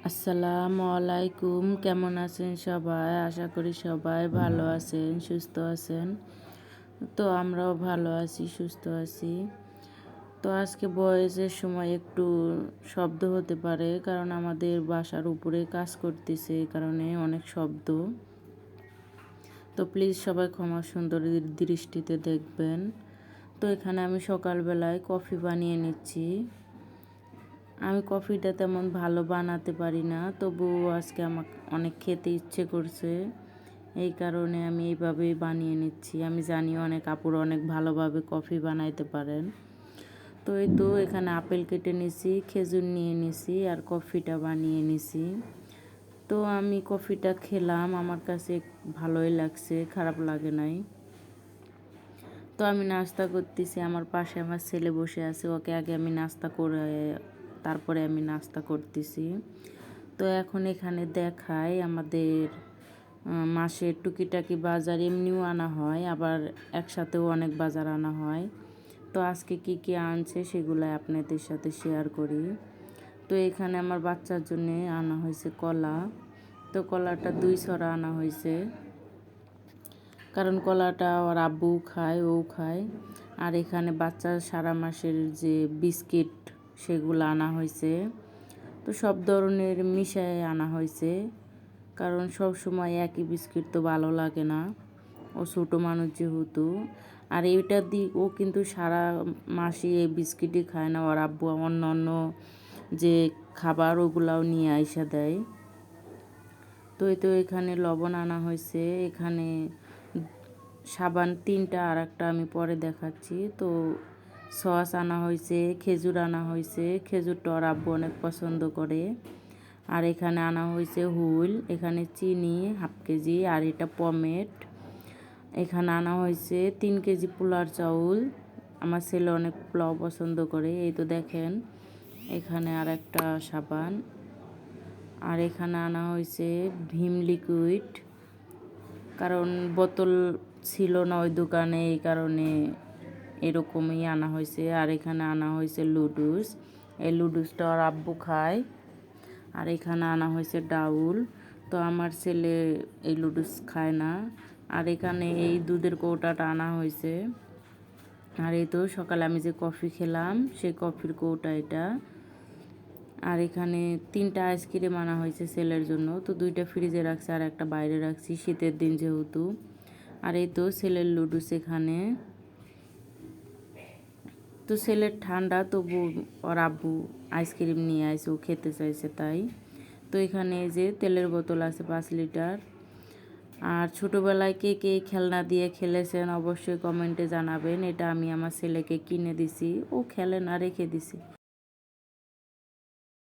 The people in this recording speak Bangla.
আসসালামু আলাইকুম। কেমন আছেন সবাই? আশা করি সবাই ভালো আছেন, সুস্থ আছেন। তো আমরাও ভালো আছি, সুস্থ আছি। তো আজকে ভয়েসের সময় একটু শব্দ হতে পারে, কারণ আমাদের বাসার উপরে কাজ করতেছে, এই কারণে অনেক শব্দ। তো প্লিজ সবাই ক্ষমা সুন্দর দৃষ্টিতে দেখবেন। তো এখানে আমি সকালবেলায় কফি বানিয়ে নিচ্ছি। আমি কফিটা তেমন ভালো বানাতে পারি না, তবুও আজকে আমার অনেক খেতে ইচ্ছে করছে, এই কারণে আমি এইভাবেই বানিয়ে নিচ্ছি। আমি জানি অনেক আপুরা অনেক ভালোভাবে কফি বানাইতে পারেন। তো এই তো এখানে আপেল কেটে নিছি, খেজুর নিয়ে নিছি আর কফিটা বানিয়ে নিছি। তো আমি কফিটা খেলাম, আমার কাছে ভালোই লাগছে, খারাপ লাগে নাই। তো আমি নাস্তা করতেছি, আমার পাশে আমার ছেলে বসে আছে, ওকে আগে আমি নাস্তা করে তারপরে আমি নাস্তা করতেছি। তো এখন এখানে দেখায় আমাদের মাসের টুকিটাকি বাজার এমনিও আনা হয়, আবার একসাথেও অনেক বাজার আনা হয়। তো আজকে কি কি আনছে সেগুলো আপনাদের সাথে শেয়ার করি। তো এখানে আমার বাচ্চার জন্য আনা হয়েছে কলা। তো কলাটা 2 ছড়া আনা হয়েছে, কারণ কলাটা ওর আব্বু খায়, ও খায়। আর এখানে বাচ্চার সারা মাসের যে বিস্কিট সেগুলো আনা হয়েছে। তো সব ধরনের মিশায় আনা হয়েছে, কারণ সব সময় একই বিস্কিট তো ভালো লাগে না, ও ছোটো মানুষ যেহেতু। আর এইটা ও কিন্তু সারা মাসই এই বিস্কিটই খায় না, ওর আব্বু অন্য অন্য যে খাবার ওগুলাও নিয়ে আইসা দেয়। তো এই তো এখানে লবণ আনা হয়েছে, এখানে সাবান 3টা, আর একটা আমি পরে দেখাচ্ছি। তো সস আনা হয়েছে, খেজুর আনা হয়েছে, খেজুরটা ওর আব্বু অনেক পছন্দ করে। আর এখানে আনা হয়েছে হুইল, এখানে চিনি 1/2 কেজি, আর এটা পমেট। এখানে আনা হয়েছে 3 কেজি পোলার চাউল, আমার ছেলে অনেক পোলাও পছন্দ করে। এই তো দেখেন এখানে আর একটা সাবান। আর এখানে আনা হয়েছে ভিম লিকুইড, কারণ বোতল ছিল না ওই দোকানে, এই কারণে এরকমই আনা হয়েছে। আর এখানে আনা হয়েছে লুডুস, এই লুডুসটা ওর আব্বু খায়। আর এখানে আনা হয়েছে ডাউল, তো আমার ছেলে এই লুডুস খায় না। আর এখানে এই দুধের কৌটাটা আনা হয়েছে। আর এই তো সকালে আমি যে কফি খেলাম সেই কফির কৌটা এটা। আর এখানে 3টা আইসক্রিম আনা হয়েছে ছেলের জন্য, তো 2টা ফ্রিজে রাখছি আর একটা বাইরে রাখছি, শীতের দিন যেহেতু। আর এই তো ছেলের লুডুস এখানে। তো ছেলের ঠান্ডা, তবু ওর আব্বু আইসক্রিম নিয়ে আসে, ও খেতে চাইছে তাই। তো এখানে এই যে তেলের বোতল আছে 5 লিটার। আর ছোটোবেলায় কে কে খেলনা দিয়ে খেলেছেন অবশ্যই কমেন্টে জানাবেন। এটা আমি আমার ছেলেকে কিনে দিছি, ও খেলে না, রেখে দিছি।